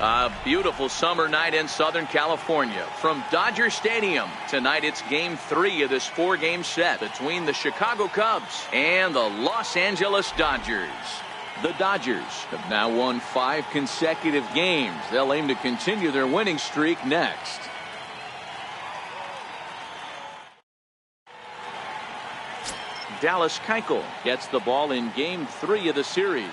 A beautiful summer night in Southern California. From Dodger Stadium, tonight it's Game 3 of this 4-game set between the Chicago Cubs and the Los Angeles Dodgers. The Dodgers have now won 5 consecutive games. They'll aim to continue their winning streak next. Dallas Keuchel gets the ball in Game 3 of the series.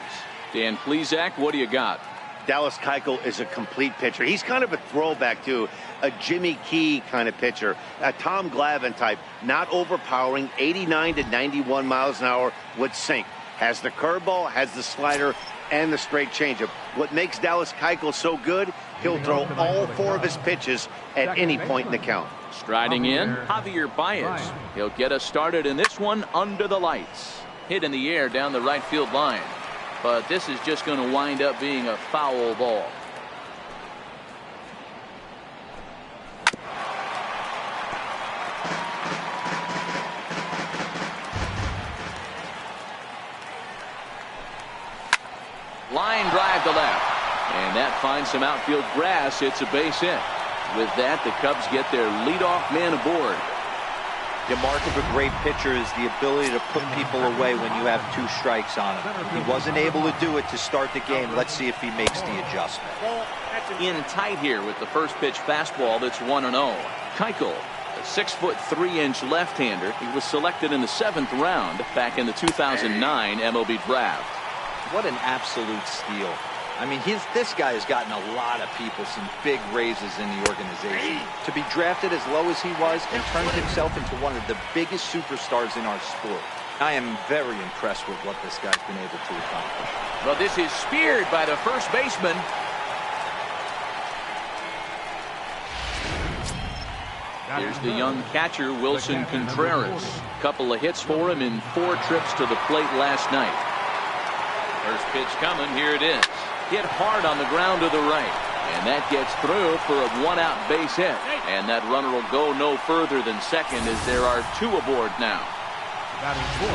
Dan Plesac, what do you got? Dallas Keuchel is a complete pitcher. He's kind of a throwback to a Jimmy Key kind of pitcher, a Tom Glavine type, not overpowering, 89 to 91 miles an hour would sink. Has the curveball, has the slider, and the straight changeup. What makes Dallas Keuchel so good, he'll throw all 4 of his pitches at any point in the count. Striding in, Javier Baez. He'll get us started in this one under the lights. Hit in the air down the right field line. But this is just going to wind up being a foul ball. Line drive to left. And that finds some outfield grass. It's a base hit. With that, the Cubs get their leadoff man aboard. The mark of a great pitcher is the ability to put people away when you have 2 strikes on him. He wasn't able to do it to start the game. Let's see if he makes the adjustment. In tight here with the first pitch fastball that's 1-0. Keuchel, a 6'3" left-hander. He was selected in the 7th round back in the 2009 MLB draft. What an absolute steal. I mean, this guy has gotten a lot of people some big raises in the organization. To be drafted as low as he was and turned himself into one of the biggest superstars in our sport. I am very impressed with what this guy's been able to accomplish. Well, this is speared by the first baseman. Here's the young catcher, Wilson Contreras. Couple of hits for him in 4 trips to the plate last night. First pitch coming, here it is. Hit hard on the ground to the right. And that gets through for a 1-out base hit. And that runner will go no further than second as there are 2 aboard now.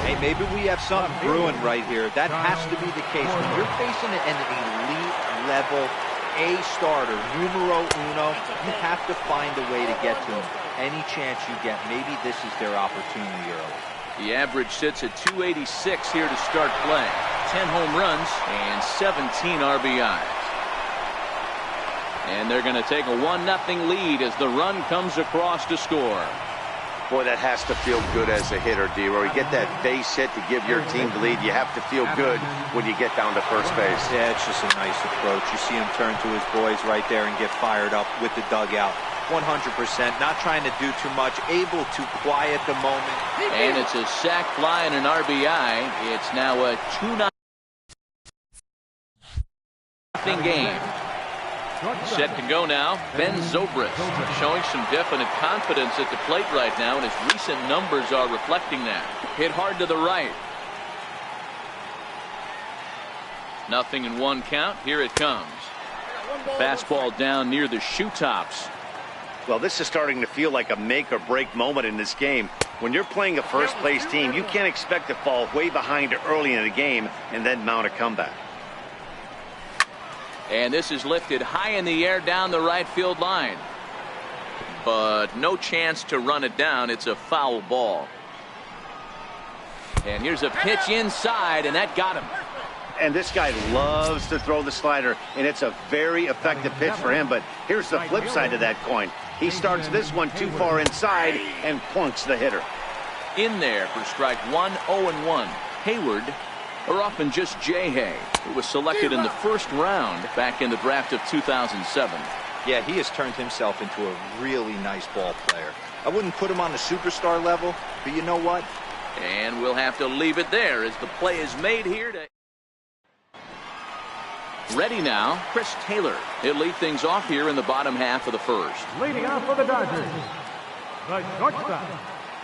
Hey, maybe we have something brewing right here. That has to be the case. When you're facing an elite level A starter, numero uno, you have to find a way to get to him. Any chance you get, maybe this is their opportunity early. The average sits at 286 here to start play. 10 home runs and 17 RBIs. And they're going to take a 1-0 lead as the run comes across to score. Boy, that has to feel good as a hitter, D-Roy. You get that base hit to give your team the lead. You have to feel good when you get down to first base. Yeah, it's just a nice approach. You see him turn to his boys right there and get fired up with the dugout. 100%, not trying to do too much, able to quiet the moment. And it's a sac fly and an RBI. It's now a 2-0 game. Set to go now, Ben Zobrist, showing some definite confidence at the plate right now, and his recent numbers are reflecting that. Hit hard to the right. 0-1 count. Here it comes. Fastball down near the shoe tops. Well, this is starting to feel like a make-or-break moment in this game. When you're playing a first-place team, you can't expect to fall way behind early in the game and then mount a comeback. And this is lifted high in the air down the right field line. But no chance to run it down. It's a foul ball. And here's a pitch inside, and that got him. And this guy loves to throw the slider, and it's a very effective pitch for him. But here's the flip side of that coin. He starts this one too far inside and plunks the hitter. In there for strike 1, 0-1. Hayward, or often just Jay Hay, who was selected in the 1st round back in the draft of 2007. Yeah, he has turned himself into a really nice ball player. I wouldn't put him on the superstar level, but you know what? And we'll have to leave it there as the play is made here to... Ready now, Chris Taylor. He'll lead things off here in the bottom half of the 1st. Leading off for the Dodgers, the shortstop.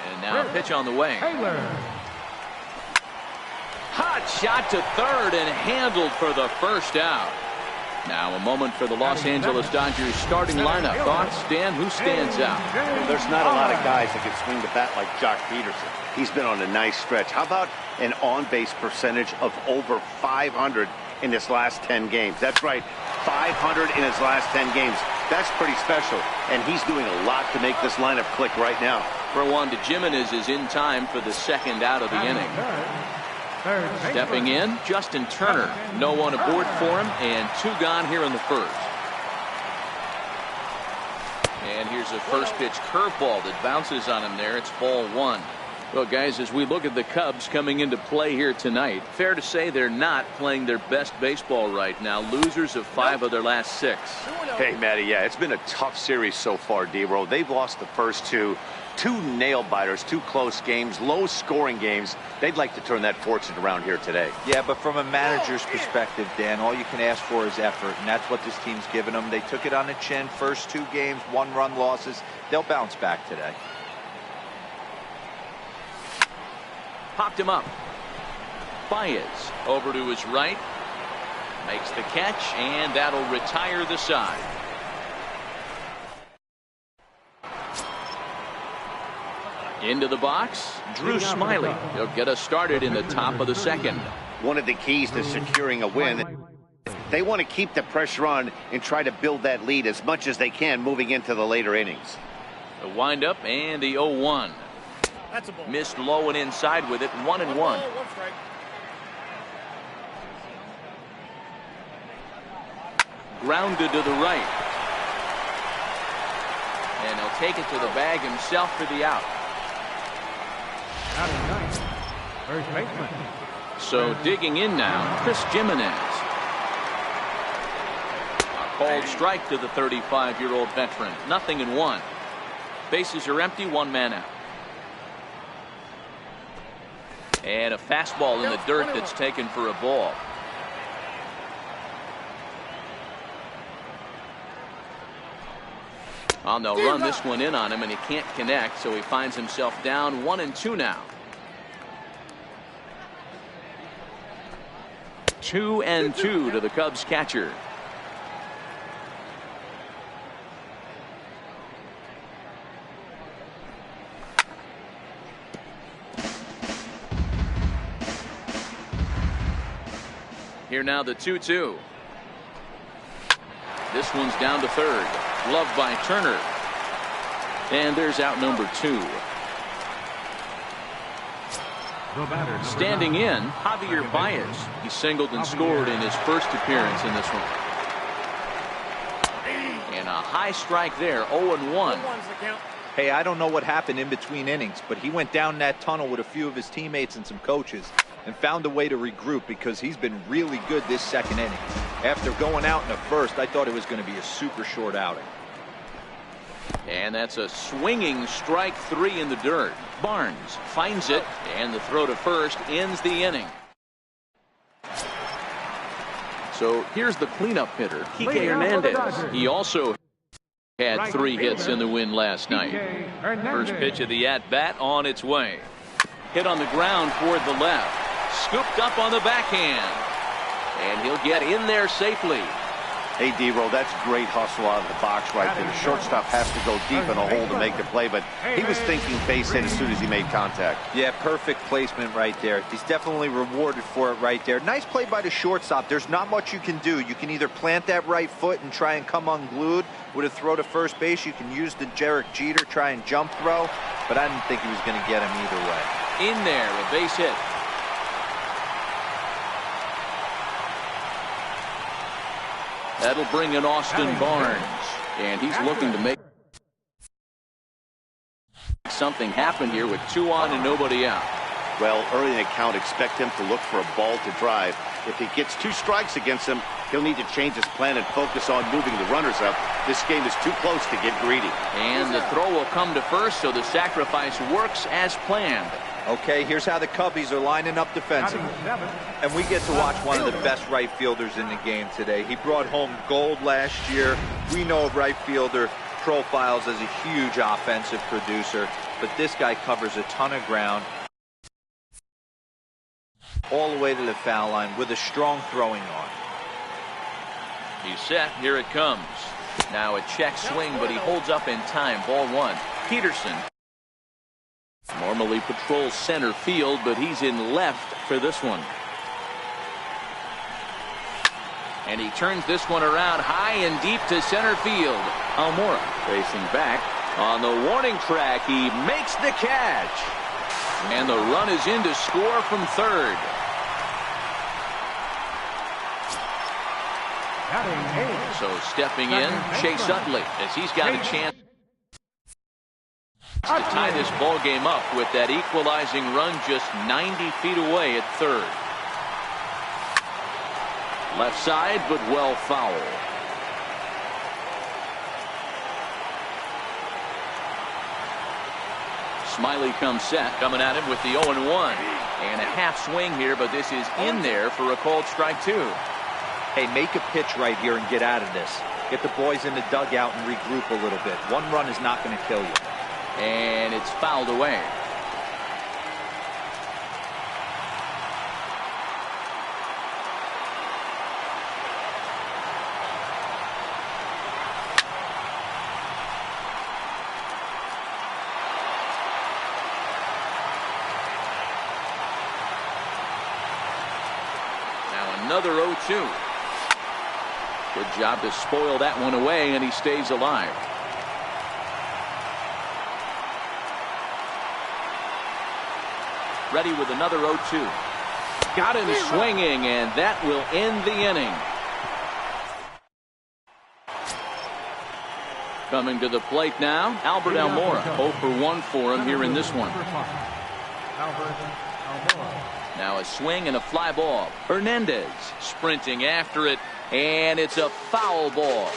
And now a pitch on the way. Taylor. Hot shot to third and handled for the 1st out. Now a moment for the Los Angeles Dodgers starting lineup. Thoughts, Dan? Who stands out? There's not a lot of guys that can swing the bat like Josh Peterson. He's been on a nice stretch. How about an on-base percentage of over 500 in his last 10 games? That's right. 500 in his last 10 games. That's pretty special, and he's doing a lot to make this lineup click right now. Rwanda Jimenez is in time for the second out of the inning. Stepping in, Justin Turner. No one aboard for him, and 2 gone here in the first. And here's a first pitch curveball that bounces on him there. It's ball 1. Well, guys, as we look at the Cubs coming into play here tonight, fair to say they're not playing their best baseball right now. Losers of 5 of their last 6. Hey, Matty, yeah, it's been a tough series so far, D-Roll. They've lost the first 2. 2 nail-biters, 2 close games, low-scoring games. They'd like to turn that fortune around here today. Yeah, but from a manager's perspective, Dan, all you can ask for is effort, and that's what this team's given them. They took it on the chin. First 2 games, 1-run losses. They'll bounce back today. Popped him up. Baez over to his right. Makes the catch, and that'll retire the side. Into the box, Drew Smiley. He'll get us started in the top of the second. One of the keys to securing a win, they want to keep the pressure on and try to build that lead as much as they can moving into the later innings. The windup and the 0-1. Missed low and inside with it, 1-1. Grounded to the right. And he'll take it to the bag himself for the out. First baseman. So digging in now, Chris Jimenez. A called strike to the 35-year-old veteran. 0-1. Bases are empty, 1 man out. And a fastball in the dirt that's taken for a ball. Well, they'll run this one in on him, and he can't connect, so he finds himself down 1-2 now. 2-2 to the Cubs catcher. Here now the 2-2. This one's down to third. Gloved by Turner. And there's out number 2. Standing in, Javier Baez. He singled and scored in his first appearance in this one. And a high strike there, 0-1. Hey, I don't know what happened in between innings, but he went down that tunnel with a few of his teammates and some coaches and found a way to regroup because he's been really good this second inning. After going out in the first, I thought it was going to be a super short outing. And that's a swinging strike 3 in the dirt. Barnes finds it, and the throw to first ends the inning. So here's the cleanup hitter, Kike Hernandez. He also had 3 hits in the win last night. First pitch of the at-bat on its way. Hit on the ground toward the left. Scooped up on the backhand. And he'll get in there safely. Hey, D-Roll, that's great hustle out of the box right there. The shortstop has to go deep in a hole to make the play, but he was thinking base hit as soon as he made contact. Yeah, perfect placement right there. He's definitely rewarded for it right there. Nice play by the shortstop. There's not much you can do. You can either plant that right foot and try and come unglued with a throw to first base. You can use the Derek Jeter, try and jump throw, but I didn't think he was going to get him either way. In there, a base hit. That'll bring in Austin Barnes, and he's looking to make something happen here with 2 on and nobody out. Well, early in the count, expect him to look for a ball to drive. If he gets 2 strikes against him, he'll need to change his plan and focus on moving the runners up. This game is too close to get greedy. And the throw will come to first, so the sacrifice works as planned. Okay, here's how the Cubbies are lining up defensively. And we get to watch one of the best right fielders in the game today. He brought home gold last year. We know a right fielder profiles as a huge offensive producer, but this guy covers a ton of ground all the way to the foul line with a strong throwing arm. He's set. Here it comes. Now a check swing, but he holds up in time. Ball 1. Peterson normally patrols center field, but he's in left for this one. And he turns this one around high and deep to center field. Almora facing back on the warning track. He makes the catch. And the run is in to score from third. So stepping in, Chase Utley, as he's got a chance to tie this ball game up with that equalizing run just 90 feet away at third. Left side, but well foul. Smiley comes set, coming at him with the 0-1. And a half swing here, but this is in there for a called strike two. Hey, make a pitch right here and get out of this. Get the boys in the dugout and regroup a little bit. One run is not going to kill you. And it's fouled away. Now another 0-2. Good job to spoil that one away, and he stays alive. Ready with another 0-2. Got him swinging, and that will end the inning. Coming to the plate now, Albert Almora. 0 for 1 for him here in this one. Now a swing and a fly ball. Hernandez sprinting after it, and it's a foul ball.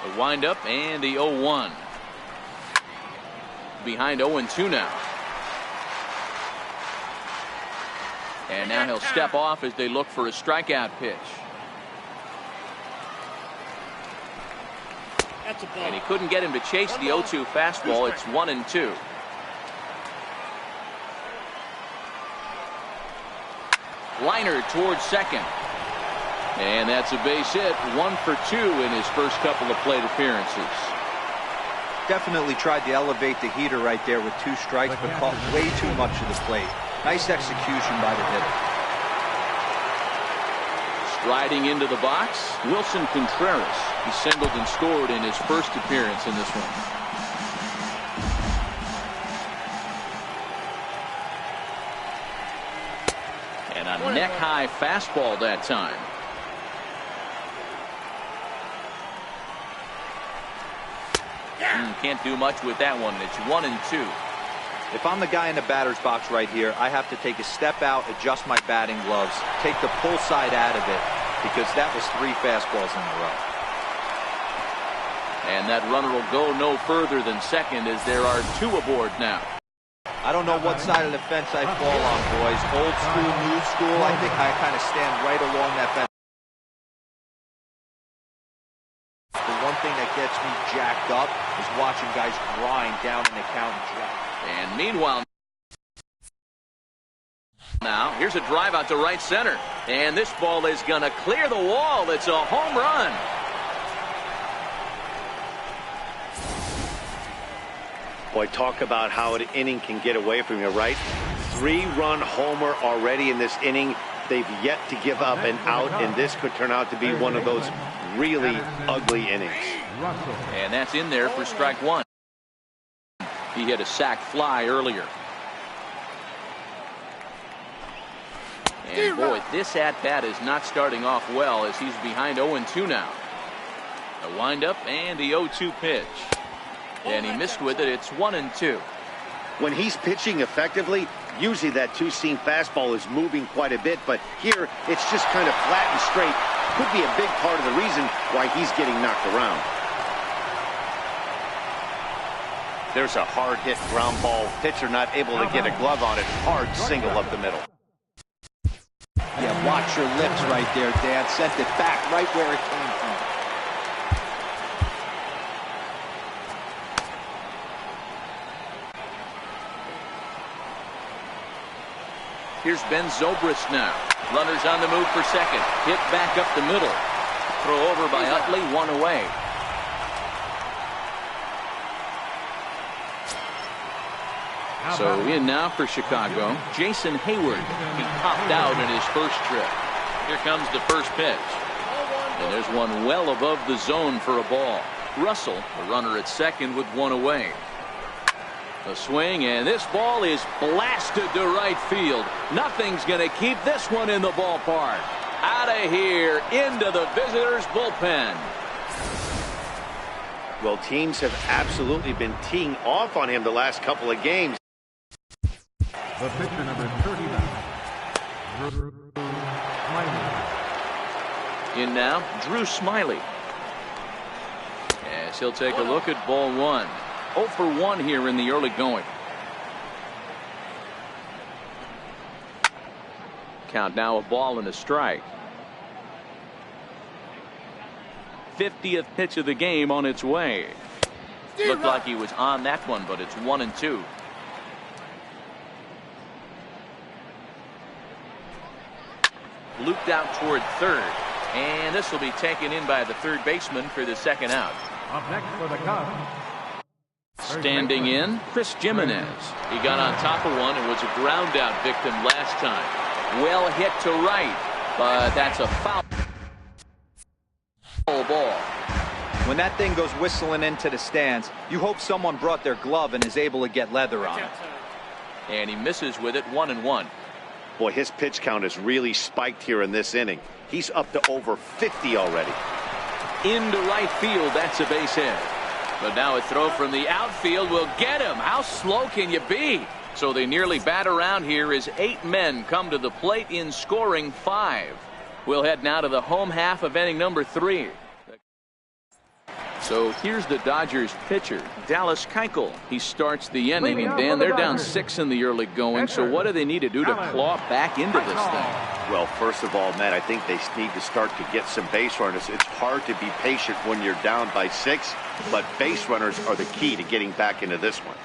The windup and the 0-1. Behind 0-2 now. And now he'll step off as they look for a strikeout pitch. And he couldn't get him to chase the 0-2 fastball. It's 1-2. Liner towards second. And that's a base hit. 1 for 2 in his first couple of plate appearances. Definitely tried to elevate the heater right there with 2 strikes, but caught way too much of the plate. Nice execution by the hitter. Striding into the box, Wilson Contreras. He singled and scored in his first appearance in this one. And a neck-high fastball that time. Can't do much with that one. It's 1-2. If I'm the guy in the batter's box right here, I have to take a step out, adjust my batting gloves, take the pull side out of it, because that was 3 fastballs in a row. And that runner will go no further than second as there are 2 aboard now. I don't know what side of the fence I fall on, boys. Old school, new school. I think I kind of stand right along that fence. The one thing that gets me jacked up is watching guys grind down in the count and drop. And meanwhile, now here's a drive out to right center. And this ball is going to clear the wall. It's a home run. Boy, talk about how an inning can get away from you, right? 3-run homer already in this inning. They've yet to give up an out, and this could turn out to be one of those really ugly innings. And that's in there for strike 1. He hit a sac fly earlier. And boy, this at-bat is not starting off well as he's behind 0-2 now. A windup and the 0-2 pitch. And he missed with it. It's 1-2. When he's pitching effectively, usually that 2-seam fastball is moving quite a bit, but here it's just kind of flat and straight. Could be a big part of the reason why he's getting knocked around. There's a hard hit ground ball. Pitcher not able to get a glove on it. Hard single up the middle. Yeah, watch your lips right there, Dad. Sent it back right where it came from. Here's Ben Zobrist now. Runners on the move for second. Hit back up the middle. Throw over by Utley, 1 away. So in now for Chicago, Jason Hayward. He popped out in his first trip. Here comes the first pitch. And there's one well above the zone for a ball. Russell, the runner at second with one away. A swing, and this ball is blasted to right field. Nothing's going to keep this one in the ballpark. Out of here, into the visitors' bullpen. Well, teams have absolutely been teeing off on him the last couple of games. The pitcher number 39. In now, Drew Smiley. As he'll take a look at ball one. 0 for 1 here in the early going. Count now a ball and a strike. 50th pitch of the game on its way. Looked like he was on that one, but it's 1-2. Looped out toward third. And this will be taken in by the third baseman for the second out. Up next for the Cubs. Standing in, Chris Jimenez. He got on top of one and was a ground out victim last time. Well hit to right, but that's a foul ball. When that thing goes whistling into the stands, you hope someone brought their glove and is able to get leather on it. And he misses with it, 1-1. Boy, his pitch count has really spiked here in this inning. He's up to over 50 already. Into right field, that's a base hit. But now a throw from the outfield will get him. How slow can you be? So they nearly bat around here as 8 men come to the plate in scoring 5. We'll head now to the home half of inning number 3. So here's the Dodgers pitcher, Dallas Keuchel. He starts the inning, and Dan, they're down 6 in the early going. So what do they need to do to claw back into this thing? Well, first of all, Matt, I think they need to start to get some base runners. It's hard to be patient when you're down by 6, but base runners are the key to getting back into this one.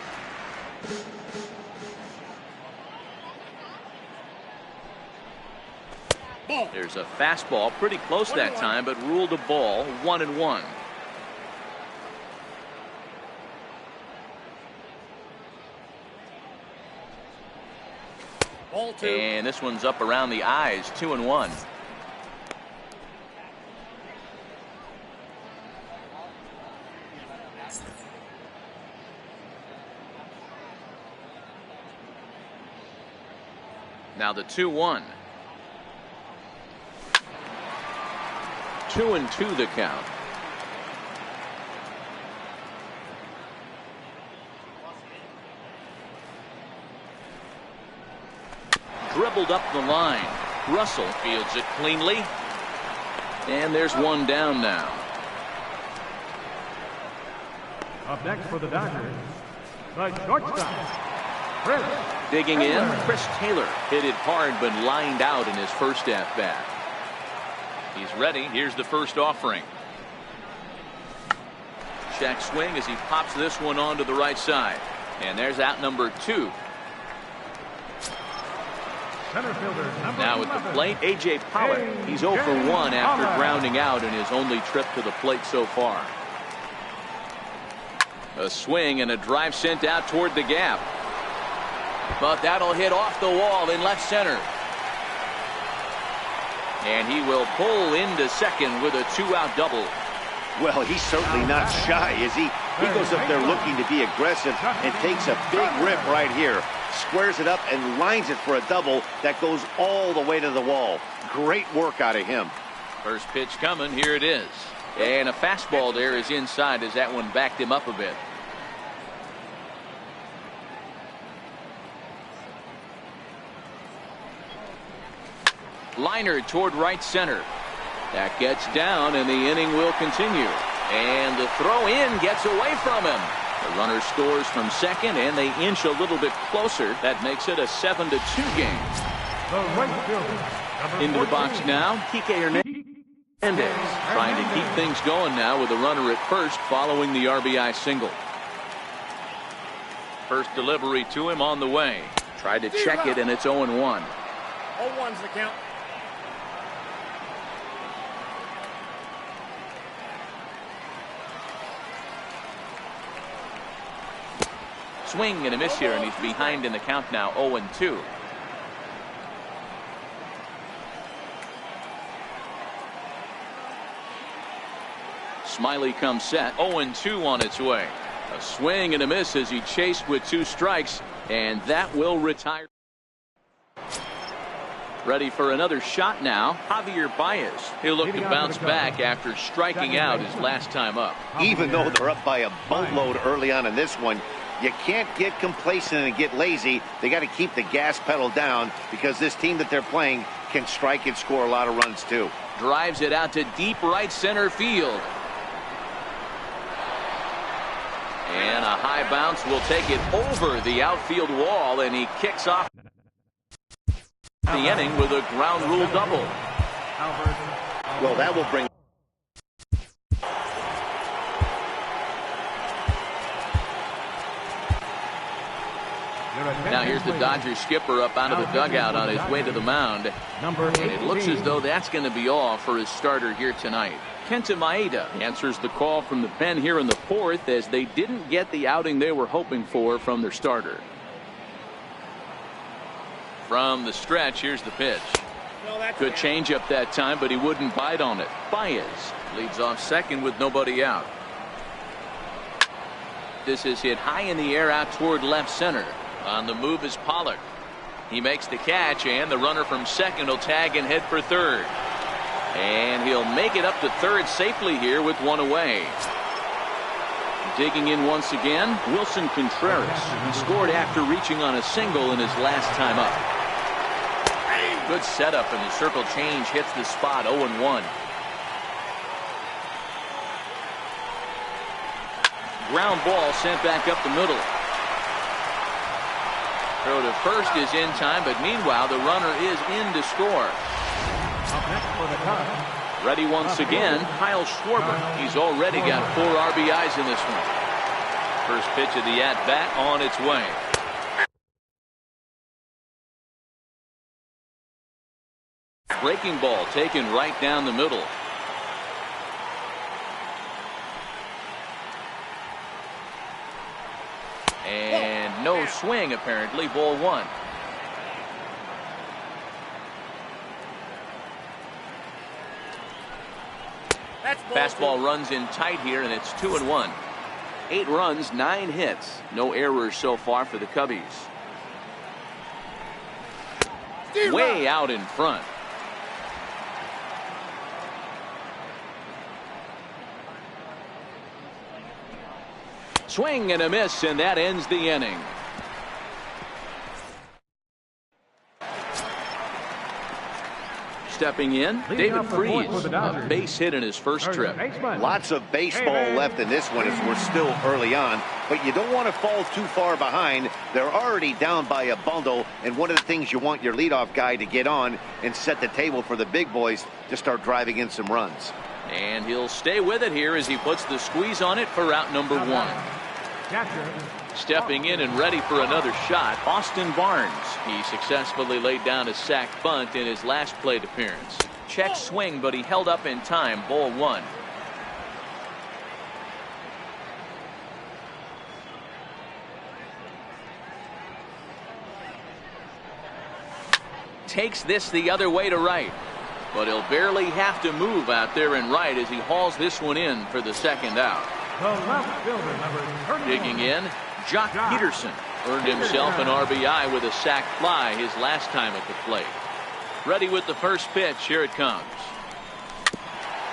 There's a fastball pretty close that time, but ruled a ball, 1-1. And this one's up around the eyes, 2-1. Now the 2-1. 2-2 the count. Dribbled up the line. Russell fields it cleanly. And there's one down now. Up next for the Dodgers, the shortstop, Chris. Digging in, Chris Taylor hit it hard but lined out in his first at-bat. He's ready. Here's the first offering. Check swing as he pops this one onto the right side. And there's out number 2. Center fielder, number Now 11. at the plate, A.J. Pollock. He's 0 for 1 after grounding out in his only trip to the plate so far. A swing and a drive sent out toward the gap. But that'll hit off the wall in left center. And he will pull into second with a 2-out double. Well, he's certainly not shy, is he? He goes up there looking to be aggressive and takes a big rip right here. Squares it up and lines it for a double that goes all the way to the wall. Great work out of him. First pitch coming. Here it is. And a fastball there is inside as that one backed him up a bit. Liner toward right center. That gets down, and the inning will continue. And the throw in gets away from him. The runner scores from second, and they inch a little bit closer. That makes it a 7-2 game. The right fielder, Into the box now, Kike Hernandez trying to keep things going now with a runner at first following the RBI single. First delivery to him on the way. Tried to check it, and it's 0-1. 0-1's the count. Swing and a miss here, and he's behind in the count now, 0-2. Smiley comes set. 0-2 on its way. A swing and a miss as he chased with 2 strikes, and that will retire. Ready for another shot now. Javier Baez. He'll look to bounce back after striking out his last time up. Even though they're up by a boatload early on in this one, you can't get complacent and get lazy. They got to keep the gas pedal down because this team that they're playing can strike and score a lot of runs too. Drives it out to deep right center field. And a high bounce will take it over the outfield wall, and he kicks off the inning with a ground rule double. Well, that will bring. Now here's the Dodgers skipper up out of the dugout on his way to the mound. And it looks as though that's going to be all for his starter here tonight. Kenta Maeda answers the call from the pen here in the 4th as they didn't get the outing they were hoping for from their starter. From the stretch, here's the pitch. Good changeup that time, but he wouldn't bite on it. Baez leads off second with nobody out. This is hit high in the air out toward left center. On the move is Pollard. He makes the catch, and the runner from second will tag and head for third. And he'll make it up to third safely here with 1 away. Digging in once again, Wilson Contreras. He scored after reaching on a single in his last time up. Good setup, and the circle change hits the spot. 0-1. Ground ball sent back up the middle. Throw to first is in time, but meanwhile the runner is in to score. Ready once again, Kyle Schwarber. He's already got 4 RBIs in this one. First pitch of the at-bat on its way. Breaking ball taken right down the middle. And no swing apparently. Ball 1. Fastball runs in tight here, and it's 2-1. 8 runs, 9 hits. No errors so far for the Cubbies. Way out in front. Swing and a miss, and that ends the inning. Stepping in, David Freese, a base hit in his first trip. Lots of baseball left in this one as we're still early on, but you don't want to fall too far behind. They're already down by a bundle, and one of the things you want your leadoff guy to get on and set the table for the big boys to start driving in some runs. And he'll stay with it here as he puts the squeeze on it for out number 1. Stepping in and ready for another shot, Austin Barnes. He successfully laid down a sac bunt in his last plate appearance. Check swing, but he held up in time. Ball 1. Takes this the other way to right, but he'll barely have to move out there in right as he hauls this one in for the second out. Digging in, Jock Peterson earned himself an RBI with a sac fly his last time at the plate. Ready with the first pitch. Here it comes.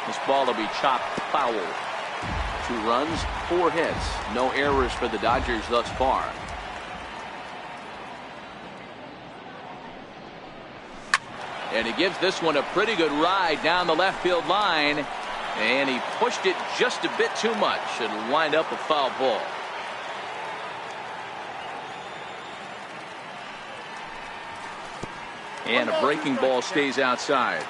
This ball will be chopped foul. 2 runs, 4 hits. No errors for the Dodgers thus far. And he gives this one a pretty good ride down the left field line. And he pushed it just a bit too much. It'll wind up a foul ball. And a breaking ball stays outside.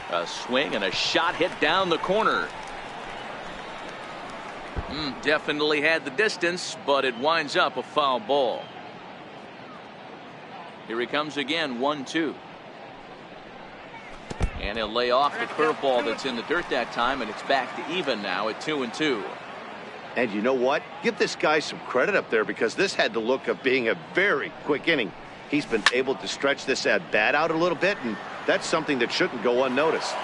A swing and a shot hit down the corner. Definitely had the distance, but it winds up a foul ball. Here he comes again, 1-2. And he'll lay off the curveball that's in the dirt that time, and it's back to even now at 2-2. And you know what? Give this guy some credit up there because this had the look of being a very quick inning. He's been able to stretch this at bat out a little bit, and that's something that shouldn't go unnoticed.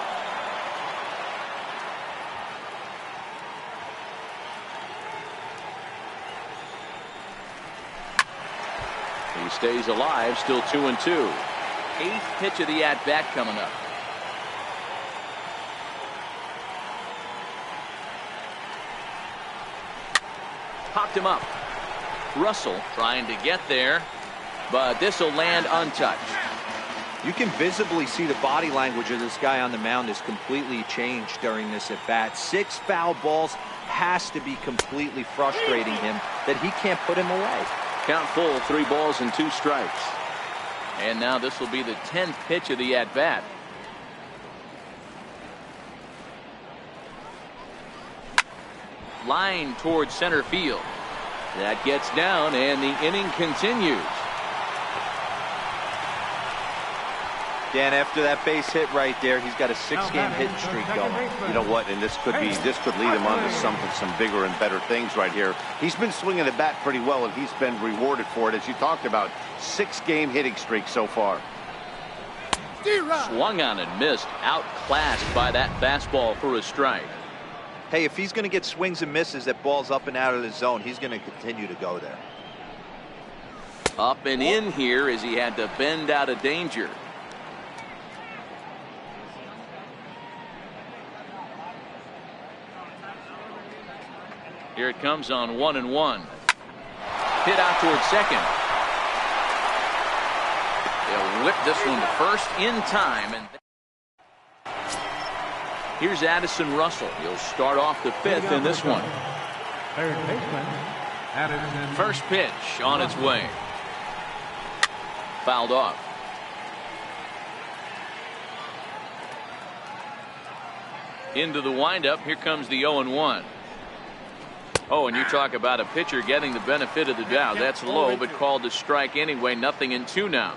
He stays alive, still 2-2. Eighth pitch of the at-bat coming up. Popped him up. Russell trying to get there, but this will land untouched. You can visibly see the body language of this guy on the mound is completely changed during this at-bat. 6 foul balls has to be completely frustrating him that he can't put him away. Count full, 3 balls and 2 strikes. And now this will be the 10th pitch of the at-bat. Line towards center field. That gets down, and the inning continues. Dan, after that base hit right there, he's got a 6-game hitting streak going. You know what? And this could lead him on to some bigger and better things right here. He's been swinging the bat pretty well, and he's been rewarded for it, as you talked about. 6-game hitting streak so far. Swung on and missed, outclassed by that fastball for a strike. Hey, if he's going to get swings and misses at balls up and out of the zone, he's going to continue to go there. Up and in here as he had to bend out of danger. Here it comes on 1-1. Hit out towards second. They'll whip this one to first in time. And here's Addison Russell. He'll start off the 5th in this one. Third baseman, Addison. First pitch on its way. Fouled off. Into the windup. Here comes the 0-1. Oh, and you talk about a pitcher getting the benefit of the doubt. That's low, but called to strike anyway. 0-2 now.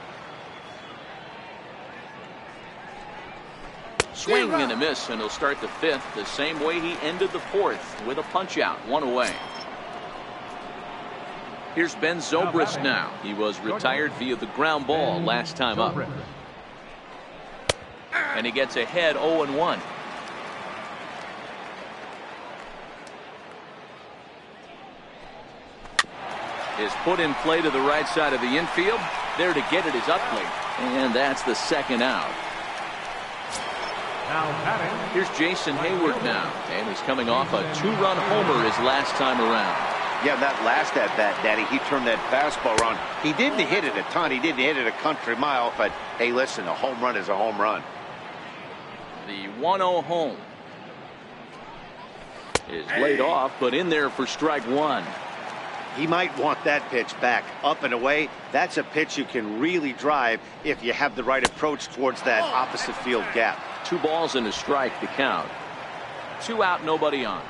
Swing and a miss, and he'll start the 5th the same way he ended the 4th, with a punch out, 1 away. Here's Ben Zobrist now. He was retired via the ground ball last time up. And he gets ahead 0-1. Is put in play to the right side of the infield. There to get it is Utley. And that's the 2nd out. Now batting. Here's Jason Hayward now. And he's coming off a 2-run homer his last time around. Yeah, that last at-bat, Daddy, he turned that fastball around. He didn't hit it a ton. He didn't hit it a country mile. But, hey, listen, a home run is a home run. The 1-0 home is laid off, but in there for strike 1. He might want that pitch back. Up and away, that's a pitch you can really drive if you have the right approach towards that opposite field gap. 2 balls and a strike to count. 2 out, nobody on.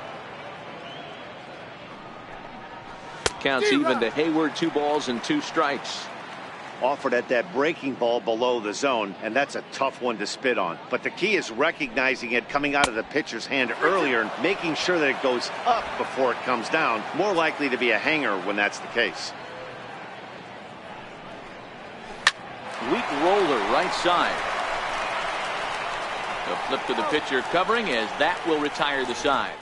Counts even to Hayward. 2 balls and 2 strikes. Offered at that breaking ball below the zone, and that's a tough one to spit on. But the key is recognizing it coming out of the pitcher's hand earlier and making sure that it goes up before it comes down. More likely to be a hanger when that's the case. Weak roller right side. The flip to the pitcher covering as that will retire the side.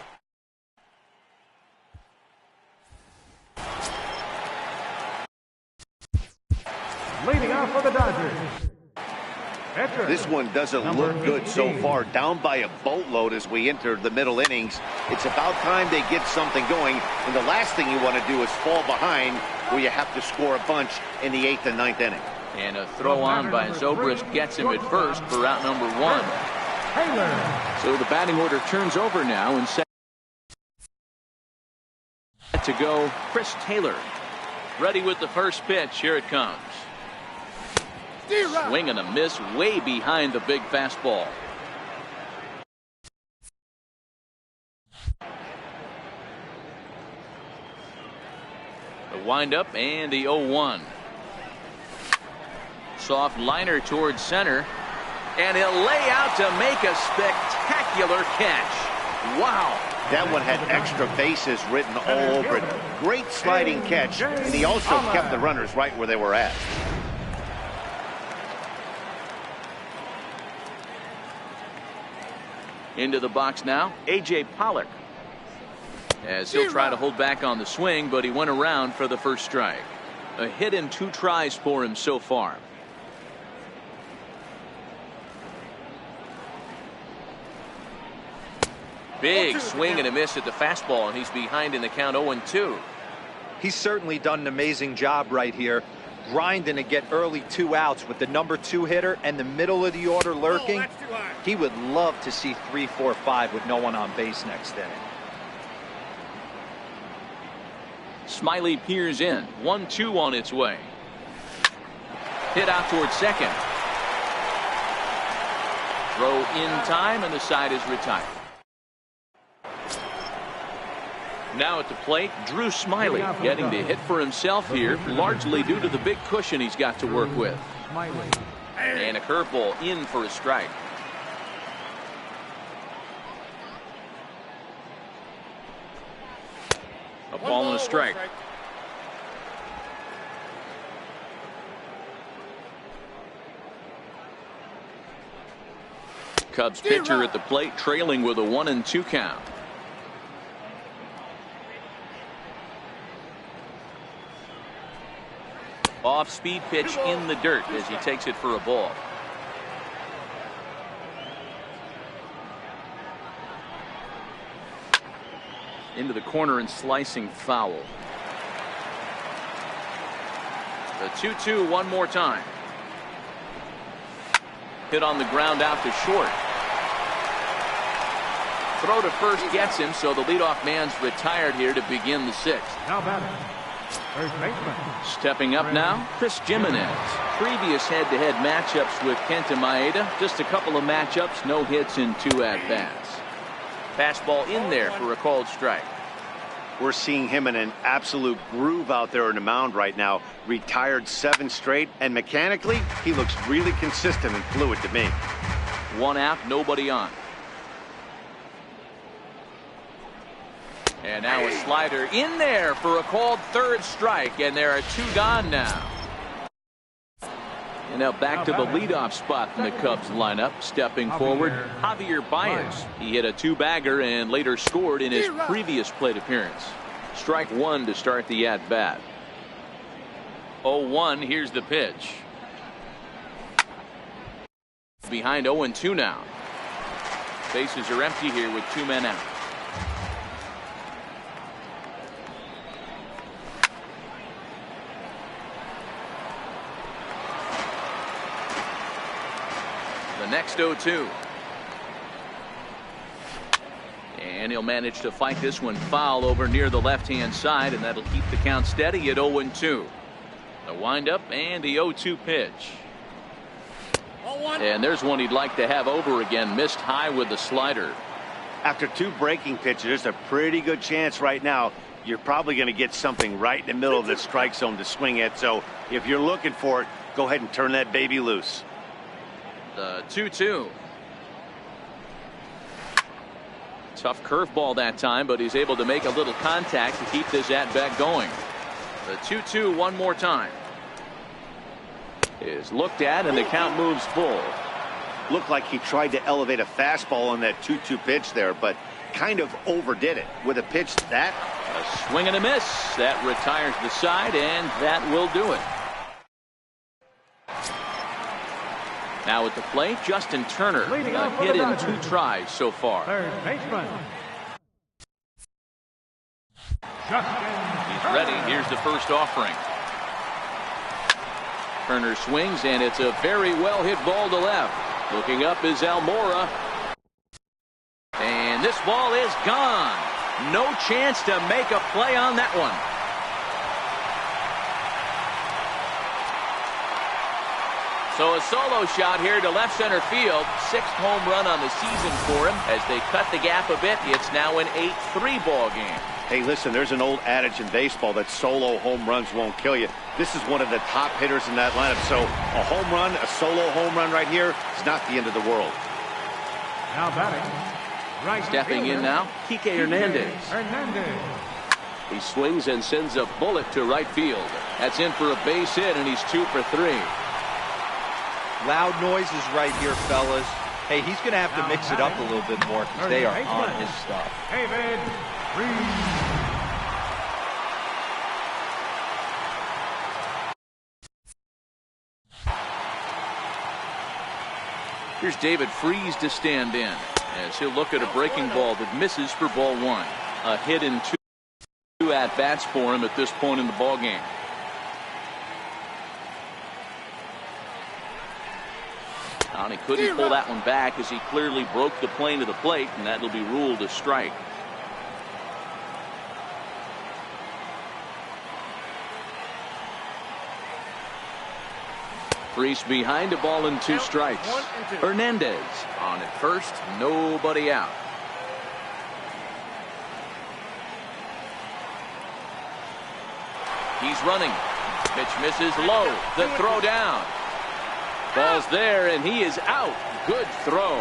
Leading off for the Dodgers. This one doesn't look good so far. Down by a boatload as we enter the middle innings. It's about time they get something going. And the last thing you want to do is fall behind where you have to score a bunch in the 8th and 9th inning. And a throw on by Zobrist gets him at first for out number 1. So the batting order turns over now and set to go Chris Taylor. Ready with the first pitch. Here it comes. Swing and a miss way behind the big fastball. The windup and the 0-1. Soft liner towards center. And he'll lay out to make a spectacular catch. Wow. That one had extra bases written all over it. Great sliding catch. And he also kept the runners right where they were at. Into the box now, A.J. Pollock. As he'll try to hold back on the swing, but he went around for the first strike. A hit and 2 tries for him so far. Big swing and a miss at the fastball, and he's behind in the count 0-2. He's certainly done an amazing job right here, grinding to get early 2 outs with the number 2 hitter and the middle of the order lurking. that's too high. He would love to see 3, 4, 5 with no one on base next inning. Smiley peers in. 1-2 on its way. Hit out towards second. Throw in time, and the side is retired. Now at the plate, Drew Smiley getting the hit for himself here, largely due to the big cushion he's got to work with. And a curveball in for a strike. A ball and a strike. Cubs pitcher at the plate, trailing with a 1-2 count. Off-speed pitch in the dirt as he takes it for a ball. Into the corner and slicing foul. The 2-2 one more time. Hit on the ground out to short. Throw to first gets him, so the leadoff man's retired here to begin the 6th. Now batting, first baseman. Stepping up now, Chris Jimenez. Previous head-to-head matchups with Kenta Maeda. Just a couple of matchups, no hits in 2 at-bats. Fastball in there for a called strike. We're seeing him in an absolute groove out there in the mound right now. Retired 7 straight, and mechanically, he looks really consistent and fluid to me. 1 out, nobody on. And now a slider in there for a called 3rd strike, and there are 2 gone now. And now back to the leadoff spot in the Cubs lineup. Stepping forward, Javier Baez. He hit a 2-bagger and later scored in his previous plate appearance. Strike 1 to start the at-bat. 0-1, here's the pitch. Behind 0-2 now. Bases are empty here with 2 men out. The next 0-2. And he'll manage to fight this one foul over near the left-hand side, and that'll keep the count steady at 0-2. The windup and the 0-2 pitch. And there's one he'd like to have over again. Missed high with the slider. After 2 breaking pitches, there's a pretty good chance right now you're probably going to get something right in the middle of the strike zone to swing at. So if you're looking for it, go ahead and turn that baby loose. The 2-2. Tough curveball that time, but he's able to make a little contact to keep this at-bat going. The 2-2 one more time. Is looked at, and the count moves full. Looked like he tried to elevate a fastball on that 2-2 pitch there, but kind of overdid it with a pitch that. A swing and a miss. That retires the side, and that will do it. Now at the plate, Justin Turner. A hit in 2 tries so far. Third baseman. He's ready. Here's the first offering. Turner swings, and it's a very well hit ball to left. Looking up is Almora. And this ball is gone. No chance to make a play on that one. So a solo shot here to left center field. 6th home run on the season for him. As they cut the gap a bit, it's now an 8-3 ball game. Hey, listen, there's an old adage in baseball that solo home runs won't kill you. This is one of the top hitters in that lineup. So a home run, a solo home run right here is not the end of the world. Now batting, right Stepping in now, Kike Hernandez. He swings and sends a bullet to right field. That's in for a base hit, and he's 2 for 3. Loud noises right here, fellas. Hey, he's going to have to mix it up a little bit more because they are on his stuff. David Freese. Here's David Freese to stand in as he'll look at a breaking ball that misses for ball one. A hit in two at-bats for him at this point in the ball game. And he couldn't pull that one back as he clearly broke the plane of the plate, and that'll be ruled a strike. Freese behind, a ball and 2 strikes. Hernandez on at first, nobody out. He's running. Pitch misses low. The throw down. Ball's there, and he is out. Good throw.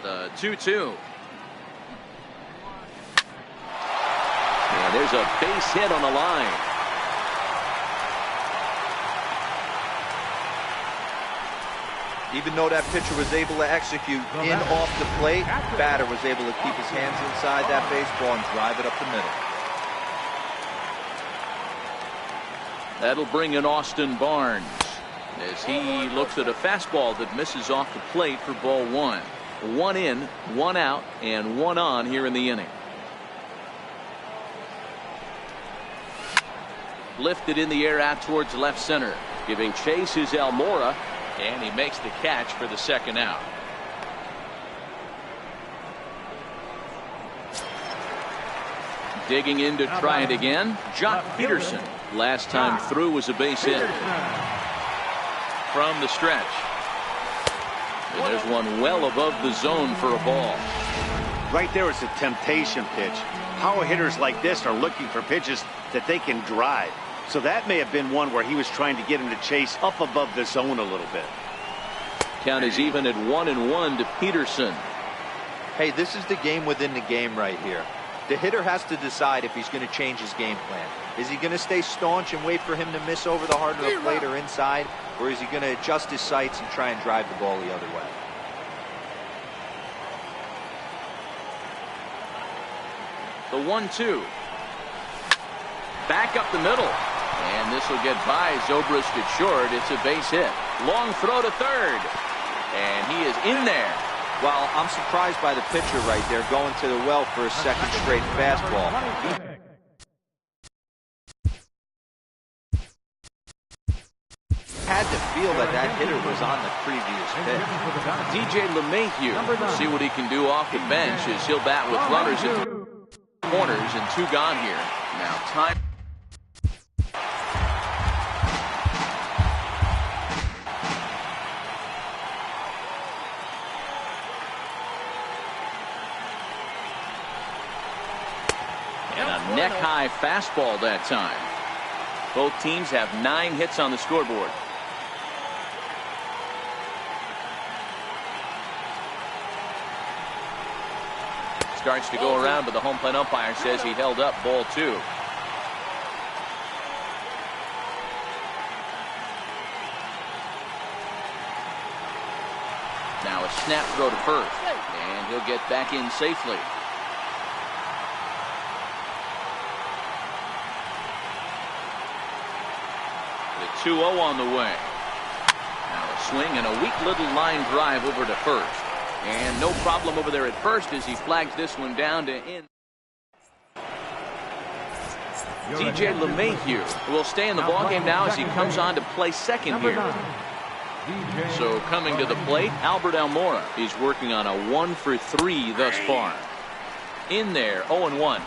The 2-2. And there's a base hit on the line. Even though that pitcher was able to execute in off the plate, batter was able to keep his hands inside that baseball and drive it up the middle. That'll bring in Austin Barnes as he looks at a fastball that misses off the plate for ball one. 1 in, 1 out, and 1 on here in the inning. Lifted in the air out towards left center. Giving chase is Almora, and he makes the catch for the second out. Digging in to try it again, Jock Peterson. Last time through was a base hit. From the stretch. And there's one well above the zone for a ball. Right there is a temptation pitch. Power hitters like this are looking for pitches that they can drive. So that may have been one where he was trying to get him to chase up above the zone a little bit. Count is even at 1-1 to Peterson. Hey, this is the game within the game right here. The hitter has to decide if he's going to change his game plan. Is he going to stay staunch and wait for him to miss over the heart of the plate or inside? Or is he going to adjust his sights and try and drive the ball the other way? The 1-2. Back up the middle. And this will get by Zobrist at short. It's a base hit. Long throw to third. And he is in there. Well, I'm surprised by the pitcher right there going to the well for a second straight fastball. Had to feel that that hitter was on the previous pitch. DJ LeMahieu, see what he can do off the bench as he'll bat with runners at the corners and 2 gone here. Now time. And a neck-high fastball that time. Both teams have 9 hits on the scoreboard. Starts to go around, but the home plate umpire says he held up ball 2. Now a snap throw to first, and he'll get back in safely. The 2-0 on the way. Now a swing and a weak little line drive over to first. And no problem over there at first as he flags this one down to in. DJ LeMahieu will stay in the ballgame now as he comes on to play second here. So coming to the plate, Albert Almora. He's working on a 1-for-3 thus far. In there, 0-1.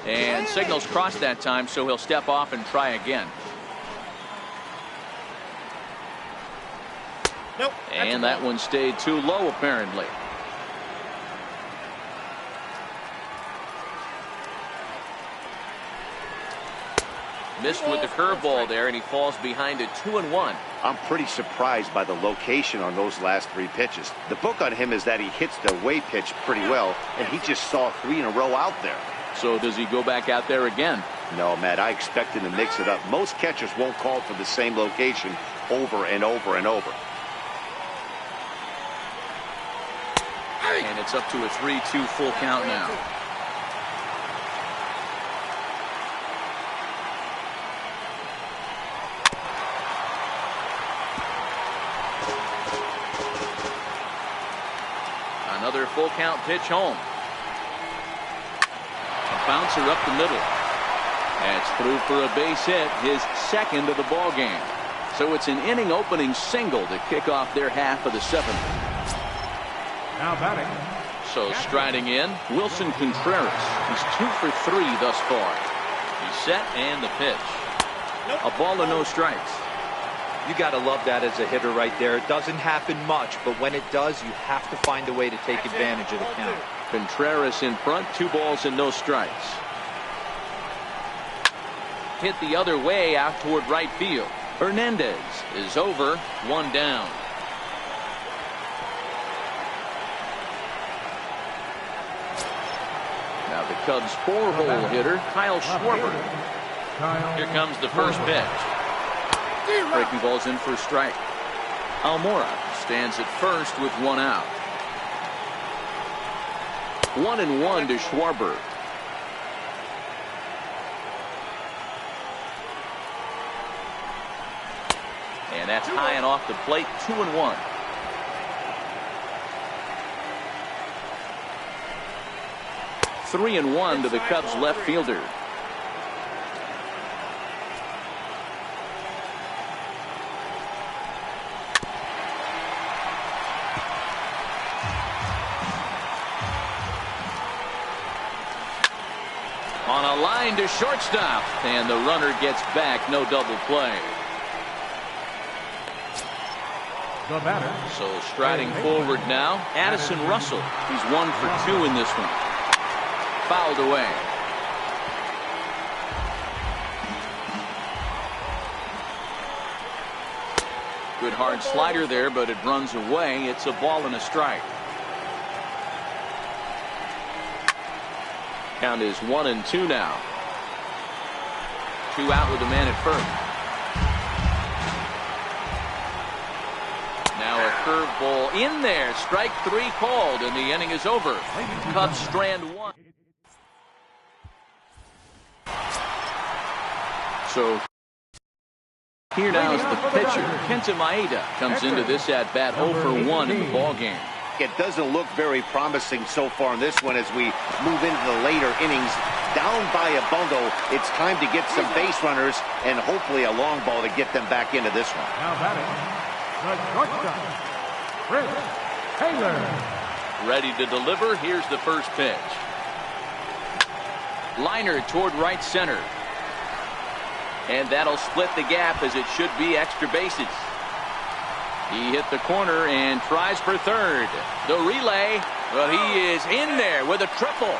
And signals crossed that time, so he'll step off and try again. Nope. And that one stayed too low, apparently. Missed with the curveball there, and he falls behind at 2-1. I'm pretty surprised by the location on those last 3 pitches. The book on him is that he hits the away pitch pretty well, and he just saw 3 in a row out there. So does he go back out there again? No, Matt, I expect him to mix it up. Most catchers won't call for the same location over and over and over. And it's up to a 3-2 full count now. Another full count pitch home. A bouncer up the middle. That's through for a base hit, his second of the ball game. So it's an inning opening single to kick off their half of the 7th. Now batting. So striding in, Wilson Contreras. He's 2-for-3 thus far. He's set and the pitch. A ball and no strikes. You got to love that as a hitter right there. It doesn't happen much, but when it does, you have to find a way to take advantage of the count. Contreras in front, 2 balls and no strikes. Hit the other way out toward right field. Hernandez is over, 1 down. Now the Cubs' 4-hole hitter, Kyle Schwarber. Here comes the first pitch. Breaking ball's in for a strike. Almora stands at first with 1 out. 1-1 to Schwarber. And that's high and off the plate, 2-1. Three and 1 to the Cubs left fielder. On a line to shortstop, and the runner gets back, no double play. The batter. So striding forward now, Addison Russell. He's 1 for 2 in this one. Fouled away. Good hard slider there, but it runs away. It's a ball and a strike. Count is 1-2 now. 2 out with a man at first. Now a curveball in there. Strike 3 called, and the inning is over. Cubs strand 1. So here now is the pitcher. Kenta Maeda comes into this at bat 0 for 1 in the ball game. It doesn't look very promising so far in this one as we move into the later innings. Down by a bundle, it's time to get some base runners and hopefully a long ball to get them back into this one. Now batting. The shortstop, Chris Taylor. Ready to deliver. Here's the first pitch. Liner toward right center. And that'll split the gap as it should be extra bases. He hit the corner and tries for third. The relay, well, he is in there with a triple.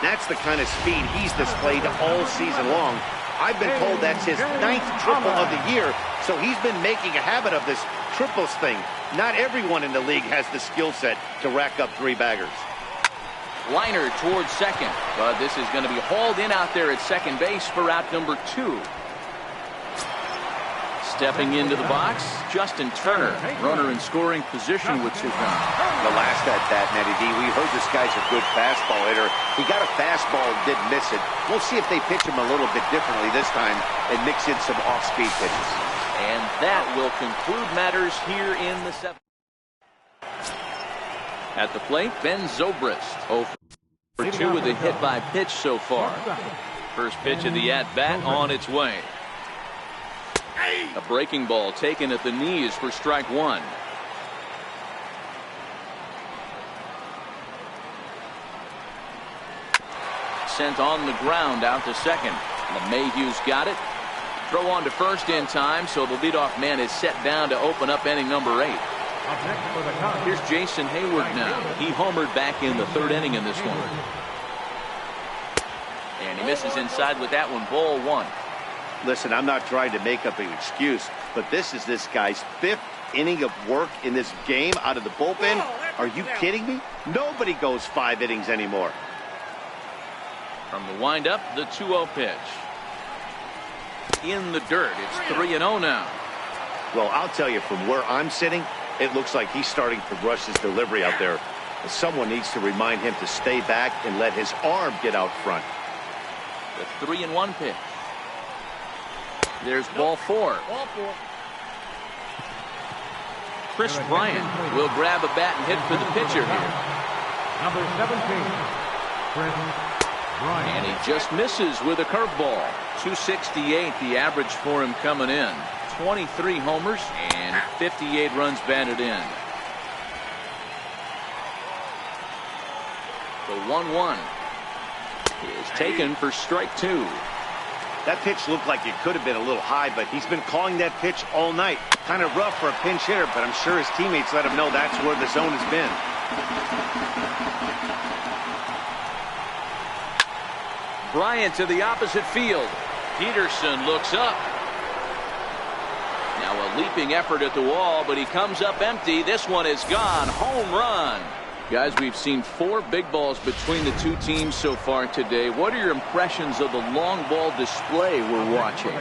That's the kind of speed he's displayed all season long. I've been told that's his 9th triple of the year, so he's been making a habit of this triples thing. Not everyone in the league has the skill set to rack up 3 baggers. Liner towards second, but this is going to be hauled in out there at second base for out number 2. Stepping into the box, Justin Turner. Runner in scoring position with 2 down. The last at bat, Matty D, we heard this guy's a good fastball hitter. He got a fastball and didn't miss it. We'll see if they pitch him a little bit differently this time and mix in some off-speed pitches. And that will conclude matters here in the 7th. At the plate, Ben Zobrist. 0 for 2 with a hit by pitch so far. First pitch of the at-bat on its way. A breaking ball taken at the knees for strike one. Sent on the ground out to second. LeMahieu's got it. Throw on to first in time, so the leadoff man is set down to open up inning number 8. Here's Jason Hayward now. He homered back in the third inning in this one. And he misses inside with that one. Ball 1. Listen, I'm not trying to make up an excuse, but this is this guy's 5th inning of work in this game out of the bullpen. Are you kidding me? Nobody goes 5 innings anymore. From the windup, the 2-0 pitch. In the dirt. It's 3-0 now. Well, I'll tell you, from where I'm sitting, it looks like he's starting to rush his delivery out there. Someone needs to remind him to stay back and let his arm get out front. The 3-1 pitch. There's ball 4. Chris Bryant will grab a bat and hit for the pitcher here. Number 17, Chris Bryant. And he just misses with a curveball. 268 the average for him coming in. 23 homers and 58 runs batted in. The 1-1 is taken for strike 2. That pitch looked like it could have been a little high, but he's been calling that pitch all night. Kind of rough for a pinch hitter, but I'm sure his teammates let him know that's where the zone has been. Bryant to the opposite field. Peterson looks up. Now a leaping effort at the wall, but he comes up empty. This one is gone. Home run. Guys, we've seen 4 big balls between the two teams so far today. What are your impressions of the long ball display we're watching?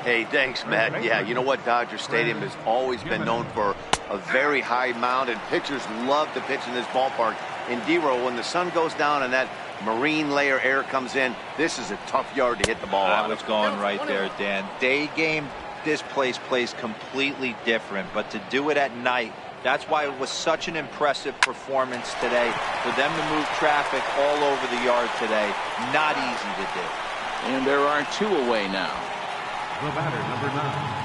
Hey, thanks, Matt. Yeah, you know what? Dodger Stadium has always been known for a very high mound, and pitchers love to pitch in this ballpark. In D-row, when the sun goes down and that marine layer air comes in, this is a tough yard to hit the ball I on. was going right there, Dan. Day game, this place plays completely different, but to do it at night, that's why it was such an impressive performance today. For them to move traffic all over the yard today, not easy to do. And there are 2 away now. The batter, number 9.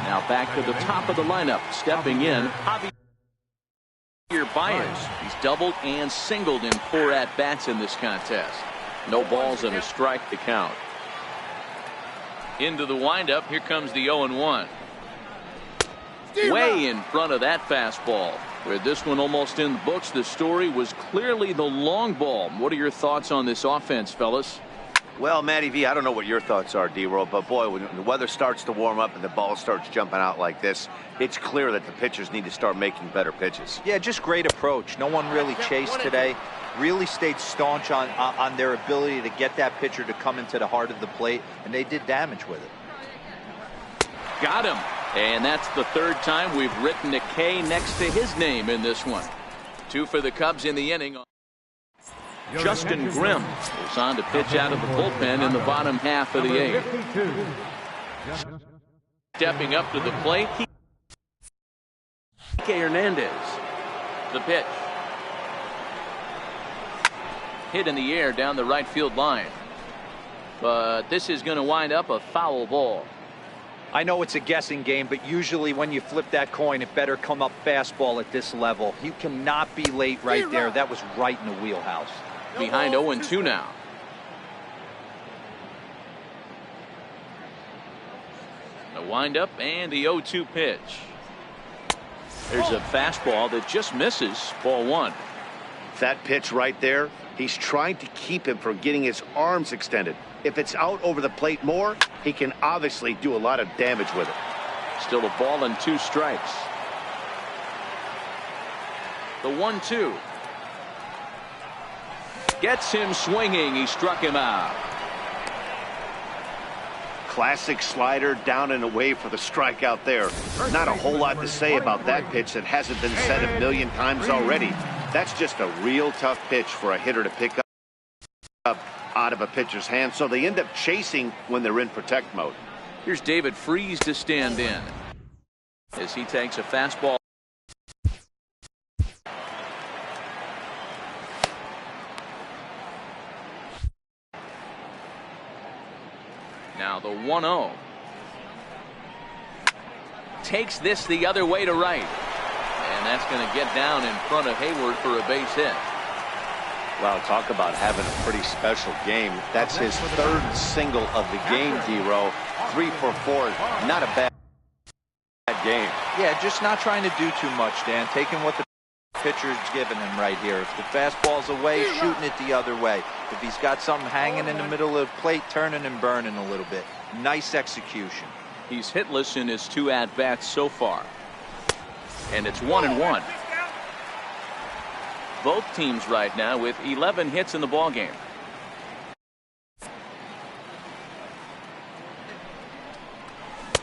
Now back to the top of the lineup. Stepping in, Javier Baez. He's doubled and singled in 4 at-bats in this contest. No balls and a strike to count. Into the windup. Here comes the 0-1. Way in front of that fastball. With this one almost in the books, the story was clearly the long ball. What are your thoughts on this offense, fellas? Well, Matty V, I don't know what your thoughts are, D-roll, but boy, when the weather starts to warm up and the ball starts jumping out like this, it's clear that the pitchers need to start making better pitches. Yeah, just great approach. No one really chased today. Really stayed staunch on their ability to get that pitcher to come into the heart of the plate, and they did damage with it. Got him. And that's the 3rd time we've written a K next to his name in this one. 2 for the Cubs in the inning. Justin Grimm is on to pitch out of the bullpen in the bottom half of the 8th. Stepping up to the plate, Hernandez. The pitch. Hit in the air down the right field line. But this is going to wind up a foul ball. I know it's a guessing game, but usually when you flip that coin, it better come up fastball at this level. You cannot be late right there. That was right in the wheelhouse. Behind 0-2 now. The windup and the 0-2 pitch. There's a fastball that just misses. Ball 1. That pitch right there, he's trying to keep him from getting his arms extended. If it's out over the plate more, he can obviously do a lot of damage with it. Still a ball and 2 strikes. The 1-2. Gets him swinging. He struck him out. Classic slider down and away for the strikeout there. Not a whole lot to say about that pitch that hasn't been said a million times already. That's just a real tough pitch for a hitter to pick up out of a pitcher's hand, so they end up chasing when they're in protect mode. Here's David Freese to stand in as he takes a fastball. Now the 1-0. takes this the other way to right. And that's going to get down in front of Hayward for a base hit. Well, talk about having a pretty special game. That's his third single of the game, D-Row. 3 for 4. Not a bad game. Yeah, just not trying to do too much, Dan. Taking what the pitcher's giving him right here. If the fastball's away, shooting it the other way. If he's got something hanging in the middle of the plate, turning and burning a little bit. Nice execution. He's hitless in his 2 at-bats so far. And it's 1-1. Both teams right now with 11 hits in the ballgame.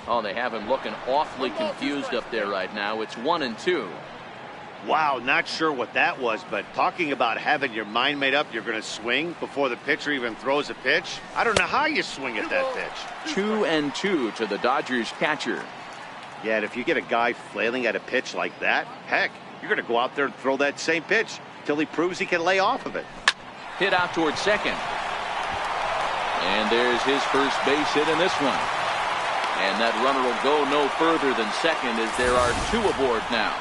Oh, they have him looking awfully confused up there right now. It's 1-2. Wow, not sure what that was, but talking about having your mind made up, you're going to swing before the pitcher even throws a pitch. I don't know how you swing at that pitch. 2-2 to the Dodgers catcher. Yeah, and if you get a guy flailing at a pitch like that, heck, you're going to go out there and throw that same pitch till he proves he can lay off of it. Hit out towards second. And there's his first base hit in this one. And that runner will go no further than second as there are 2 aboard now.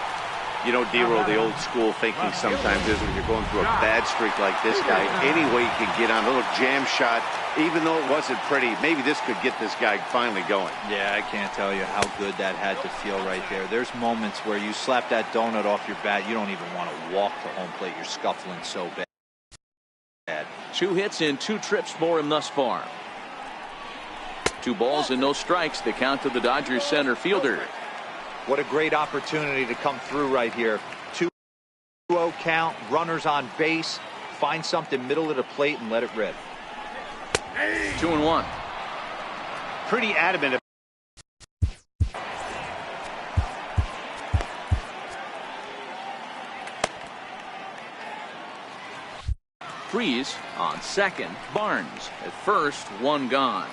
You know, D-Roll, the old school thinking sometimes is when you're going through a bad streak like this guy, any way you can get on a little jam shot, even though it wasn't pretty, maybe this could get this guy finally going. Yeah, I can't tell you how good that had to feel right there. There's moments where you slap that donut off your bat, you don't even want to walk to home plate. You're scuffling so bad. 2 hits and 2 trips for him thus far. 2 balls and no strikes, the count to the Dodgers center fielder. What a great opportunity to come through right here. 2-0 count, runners on base. Find something middle of the plate and let it rip. 2-1. Pretty adamant. Freeze on second. Barnes at first, 1 gone.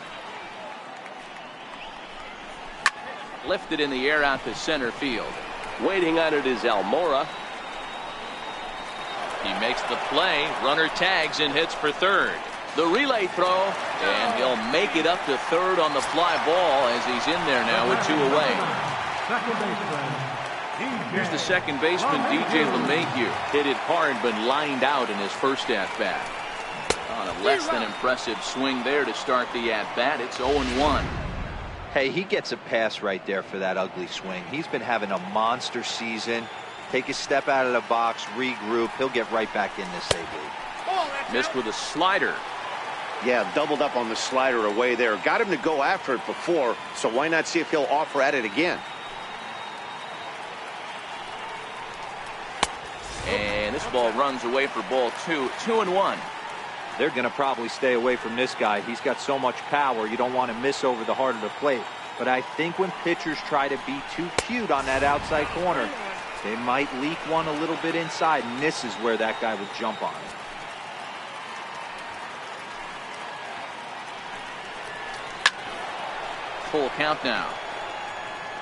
Lifted in the air out to center field. Waiting on it is Almora. He makes the play. Runner tags and hits for third. The relay throw, and he'll make it up to third on the fly ball as he's in there now with 2 away. Here's the second baseman, DJ LeMahieu. Hit it hard but lined out in his first at-bat. On a less than impressive swing there to start the at-bat. It's 0-1. Hey, he gets a pass right there for that ugly swing. He's been having a monster season. Take a step out of the box, regroup. He'll get right back in this A-League. Missed with a slider. Yeah, doubled up on the slider away there. Got him to go after it before, so why not see if he'll offer at it again? And this ball runs away for ball 2. 2-1. They're going to probably stay away from this guy. He's got so much power. You don't want to miss over the heart of the plate. But I think when pitchers try to be too cute on that outside corner, they might leak one a little bit inside, and this is where that guy would jump on it. Full count now.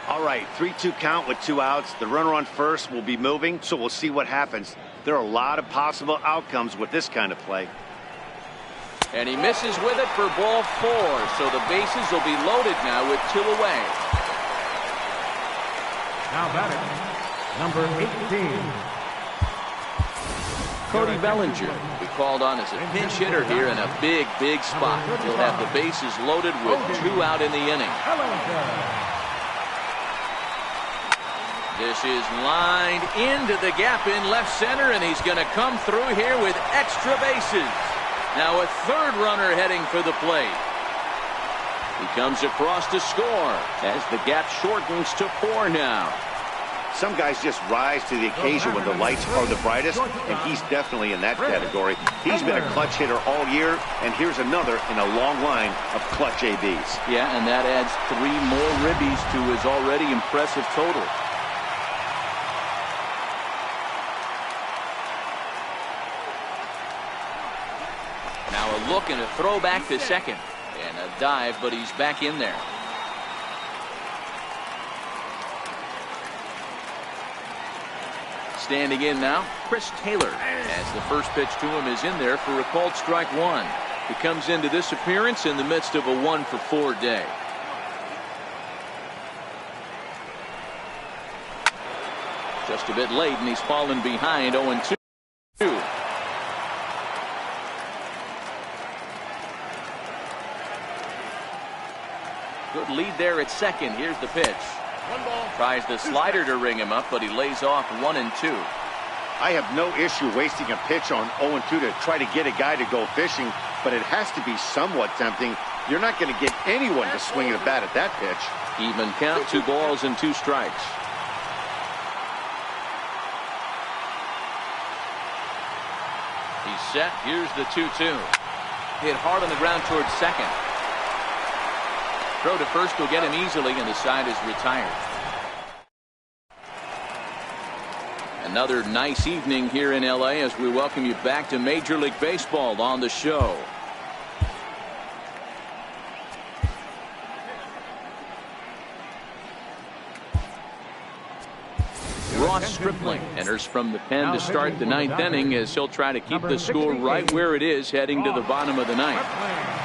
All right, 3-2 count with 2 outs. The runner on first will be moving, so we'll see what happens. There are a lot of possible outcomes with this kind of play. And he misses with it for ball 4, so the bases will be loaded now with 2 away. Now batting, number 18. Cody Bellinger, we called on as a pinch hitter here in a big, big spot. He'll have the bases loaded with 2 out in the inning. This is lined into the gap in left center, and he's going to come through here with extra bases. Now a third runner heading for the plate. He comes across to score as the gap shortens to 4 now. Some guys just rise to the occasion when the lights are the brightest, and he's definitely in that category. He's been a clutch hitter all year, and here's another in a long line of clutch ABs. Yeah, and that adds 3 more ribbies to his already impressive total. Now a look and a throw back to second. And a dive, but he's back in there. Standing in now, Chris Taylor, as the first pitch to him is in there for a called strike 1. He comes into this appearance in the midst of a 1-for-4 day. Just a bit late, and he's fallen behind 0-2. Good lead there at second. Here's the pitch. One ball. Tries the slider to ring him up, but he lays off 1-2. I have no issue wasting a pitch on 0-2 to try to get a guy to go fishing, but it has to be somewhat tempting. You're not going to get anyone to swing a bat at that pitch. Even count, 2 balls and 2 strikes. He's set. Here's the 2-2. Hit hard on the ground towards second. Throw to first will get him easily, and the side is retired. Another nice evening here in LA as we welcome you back to Major League Baseball on the show. Ross Stripling enters from the pen to start the 9th inning as he'll try to keep the score right where it is heading to the bottom of the 9th.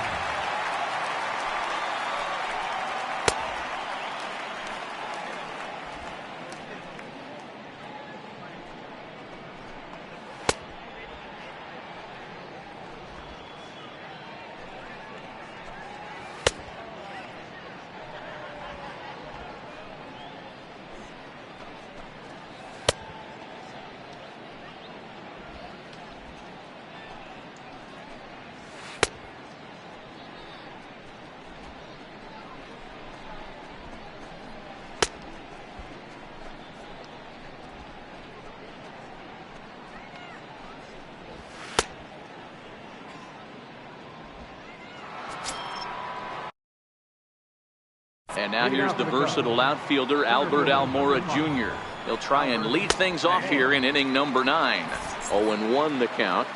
And now here's the versatile outfielder Albert Almora Jr. He'll try and lead things off here in inning number 9. 0-1 the count.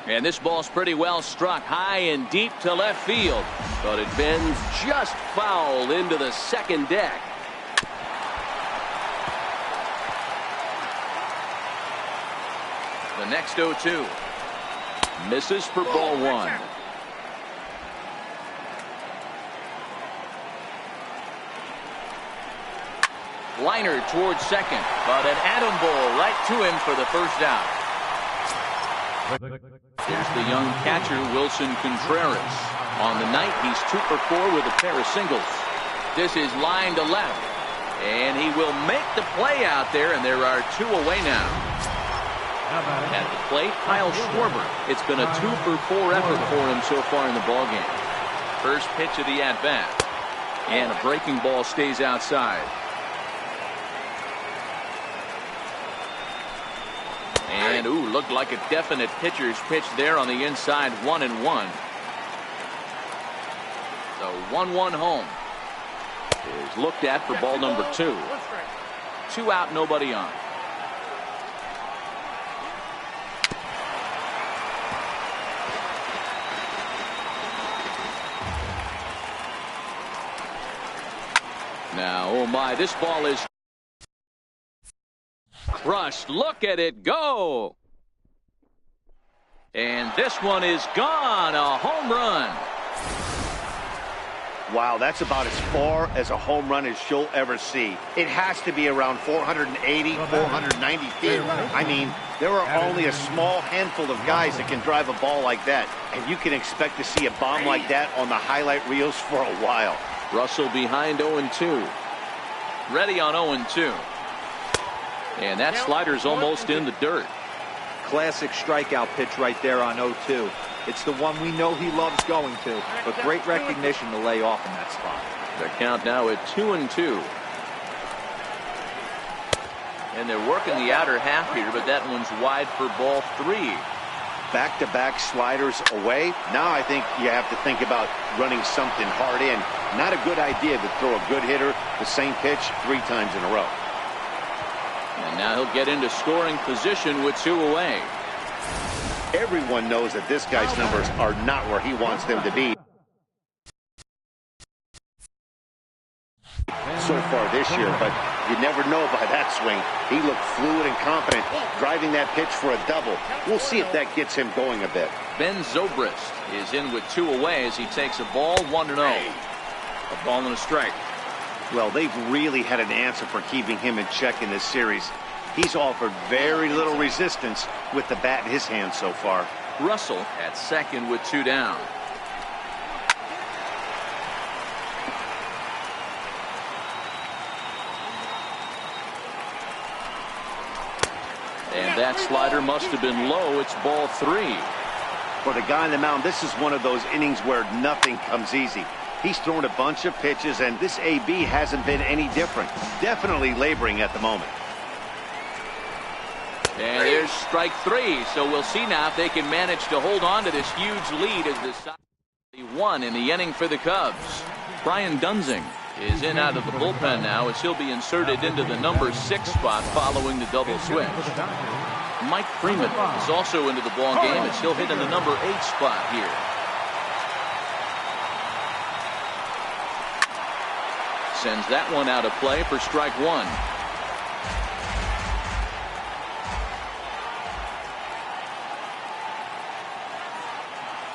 And this ball's pretty well struck high and deep to left field, but it bends just foul into the second deck. The next 0-2 misses for ball 1. Liner towards second, but an atom ball right to him for the first out. Here's the young catcher Wilson Contreras. On the night, he's 2 for 4 with a pair of singles. This is line to left, and he will make the play out there, and there are 2 away now. At the plate, Kyle Schwarber. It's been a 2 for 4 effort for him so far in the ballgame. First pitch of the at-bat, and a breaking ball stays outside. And, ooh, looked like a definite pitcher's pitch there on the inside, 1-1. The 1-1 home is looked at for ball number 2. 2 out, nobody on. Now, oh my, this ball is crushed. Look at it go. And this one is gone. A home run. Wow, that's about as far as a home run as you'll ever see. It has to be around 480, 490 feet. I mean, there are only a small handful of guys that can drive a ball like that. And you can expect to see a bomb like that on the highlight reels for a while. Russell behind 0-2. Ready on 0-2. And that slider's almost in the dirt. Classic strikeout pitch right there on 0-2. It's the one we know he loves going to, but great recognition to lay off in that spot. The count now at 2-2. And they're working the outer half here, but that one's wide for ball 3. Back-to-back sliders away. Now I think you have to think about running something hard in. Not a good idea to throw a good hitter the same pitch 3 times in a row. And now he'll get into scoring position with 2 away. Everyone knows that this guy's numbers are not where he wants them to be so far this year, but you never know by that swing. He looked fluid and confident, driving that pitch for a double. We'll see if that gets him going a bit. Ben Zobrist is in with 2 away as he takes a ball, 1-0. A ball and a strike. Well, they've really had an answer for keeping him in check in this series. He's offered very little resistance with the bat in his hand so far. Russell at second with 2 down. And that slider must have been low. It's ball 3. For the guy on the mound, this is one of those innings where nothing comes easy. He's thrown a bunch of pitches, and this AB hasn't been any different. Definitely laboring at the moment. And there's strike 3. So we'll see now if they can manage to hold on to this huge lead as the Sox won in the inning for the Cubs. Brian Dunzing is in out of the bullpen now as he'll be inserted into the number 6 spot following the double switch. Mike Freeman is also into the ball game as he'll hit in the number 8 spot here. Sends that one out of play for strike 1.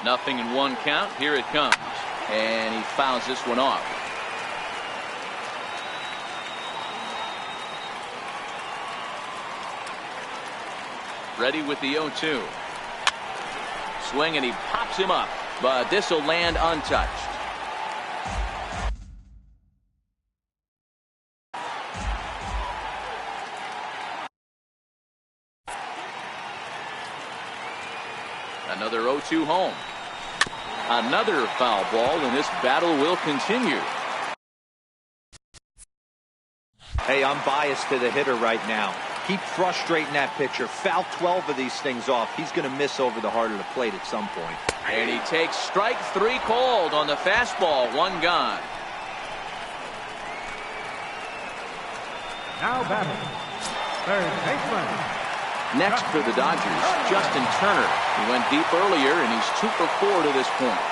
Nothing in 1 count. Here it comes. And he fouls this one off. Ready with the 0-2. Swing, and he pops him up. But this will land untouched. Another 0-2 home. Another foul ball, and this battle will continue. Hey, I'm biased to the hitter right now. Keep frustrating that pitcher. Foul 12 of these things off. He's going to miss over the heart of the plate at some point. And he takes strike 3 called on the fastball. 1 gone. Now batting, third baseman. Next for the Dodgers, Justin Turner. He went deep earlier, and he's 2 for 4 to this point.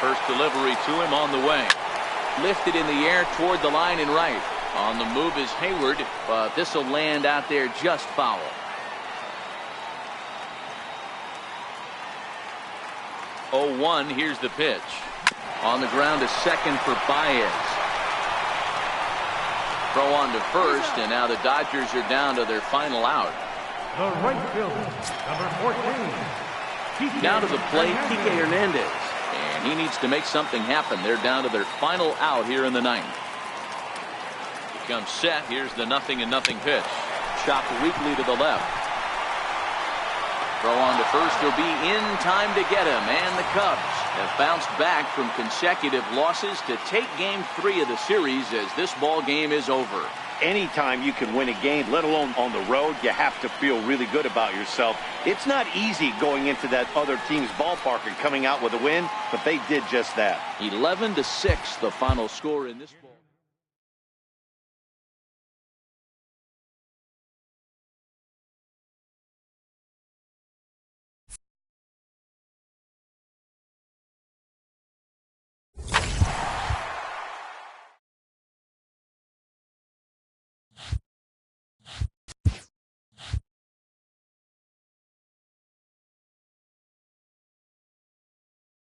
First delivery to him on the way. Lifted in the air toward the line and right. On the move is Hayward, but this will land out there just foul. Oh, 1, here's the pitch. On the ground to second for Baez. Throw on to first, and now the Dodgers are down to their final out. The right fielder, number 14. Down to the plate, Kike Hernandez. And he needs to make something happen. They're down to their final out here in the 9th. He comes set. Here's the 0-0 pitch. Chopped weakly to the left. Throw on to first. He'll be in time to get him. And the Cubs have bounced back from consecutive losses to take game 3 of the series as this ball game is over. Anytime you can win a game, let alone on the road, you have to feel really good about yourself. It's not easy going into that other team's ballpark and coming out with a win, but they did just that. 11-6 the final score in this ball.